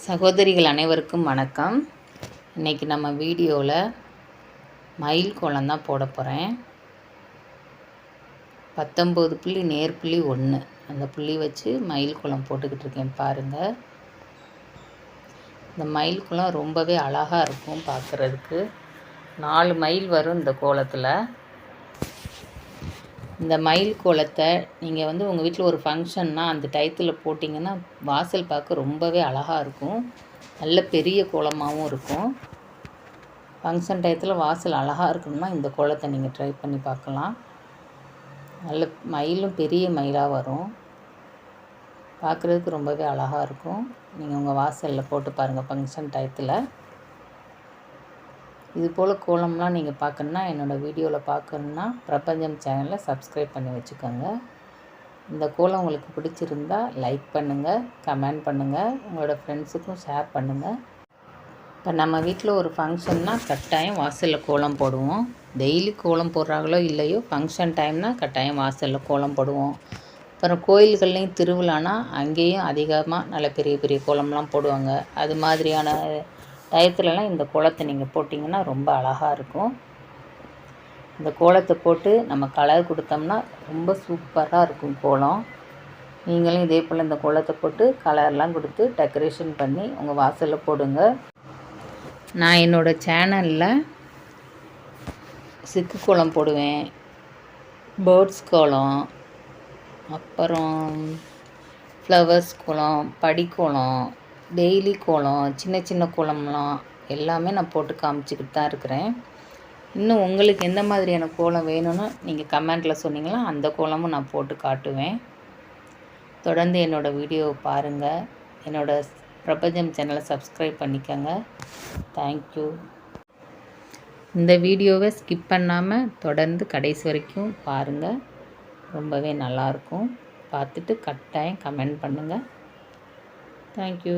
சகோதரிகள் அனைவருக்கும் வணக்கம். இன்றைக்கி நம்ம வீடியோவில் மயில் கோலம் தான் போட போகிறேன். 19 புள்ளி நேர்புள்ளி 1 அந்த புள்ளி வச்சு மயில் கோலம் போட்டுக்கிட்டு இருக்கேன் பாருங்கள். இந்த மயில் கோலம் ரொம்பவே அழகாக இருக்கும் பார்க்குறதுக்கு. 4 மயில் வரும் இந்த கோலத்தில். இந்த மயில் கோலத்தை நீங்கள் உங்கள் வீட்டில் ஒரு ஃபங்க்ஷன்னா அந்த டயத்தில் போட்டிங்கன்னா வாசல் பார்க்க ரொம்பவே அழகாக இருக்கும். நல்ல பெரிய கோலமாகவும் இருக்கும். ஃபங்க்ஷன் டயத்தில் வாசல் அழகாக இருக்கணும்னா இந்த கோலத்தை நீங்கள் ட்ரை பண்ணி பார்க்கலாம். நல்ல மயிலும் பெரிய மயிலாக வரும். பார்க்குறதுக்கு ரொம்பவே அழகாக இருக்கும். நீங்கள் உங்கள் வாசலில் போட்டு பாருங்கள் ஃபங்க்ஷன் டயத்தில். இது போல் கோலம்லாம் நீங்கள் பார்க்கணுன்னா என்னோடய வீடியோவில் பார்க்கணுன்னா பிரபஞ்சம் சேனலை சப்ஸ்கிரைப் பண்ணி வச்சுக்கோங்க. இந்த கோலம் உங்களுக்கு பிடிச்சிருந்தா லைக் பண்ணுங்கள், கமெண்ட் பண்ணுங்கள், உங்களோட ஃப்ரெண்ட்ஸுக்கும் ஷேர் பண்ணுங்கள். இப்போ நம்ம வீட்டில் ஒரு ஃபங்க்ஷன்னா கட்டாயம் வாசலில் கோலம் போடுவோம். டெய்லி கோலம் போடுறாங்களோ இல்லையோ ஃபங்க்ஷன் டைம்னால் கட்டாயம் வாசலில் கோலம் போடுவோம். அப்புறம் கோயில்கள்லேயும் திருவிழானா அங்கேயும் அதிகமாக நல்ல பெரிய பெரிய கோலம்லாம் போடுவாங்க. அது மாதிரியான டயத்துலலாம் இந்த கோலத்தை நீங்கள் போட்டிங்கன்னா ரொம்ப அழகாக இருக்கும். இந்த கோலத்தை போட்டு நம்ம கலர் கொடுத்தோம்னா ரொம்ப சூப்பராக இருக்கும் கோலம். நீங்களும் இதே போல் இந்த கோலத்தை போட்டு கலர்லாம் கொடுத்து டெக்கரேஷன் பண்ணி உங்கள் வாசலில் போடுங்க. நான் என்னோடய சேனலில் சிக்கு கோலம் போடுவேன், பேர்ட்ஸ் கோலம், அப்புறம் ஃப்ளவர்ஸ் கோலம், படிக்கோலம், டெய்லி கோலம், சின்ன சின்ன கோலம்லாம் எல்லாமே நான் போட்டு காமிச்சிக்கிட்டு தான் இருக்கிறேன். இன்னும் உங்களுக்கு எந்த மாதிரியான கோலம் வேணும்னு நீங்கள் கமெண்ட்டில் சொன்னீங்கன்னா அந்த கோலமும் நான் போட்டு காட்டுவேன். தொடர்ந்து என்னோடய வீடியோவை பாருங்கள். என்னோடய பிரபஞ்சம் சேனலை சப்ஸ்கிரைப் பண்ணிக்கோங்க. தேங்க்யூ. இந்த வீடியோவை ஸ்கிப் பண்ணாமல் தொடர்ந்து கடைசி வரைக்கும் பாருங்கள். ரொம்பவே நல்லாயிருக்கும். பார்த்துட்டு கட்டாயம் கமெண்ட் பண்ணுங்கள். தேங்க்யூ.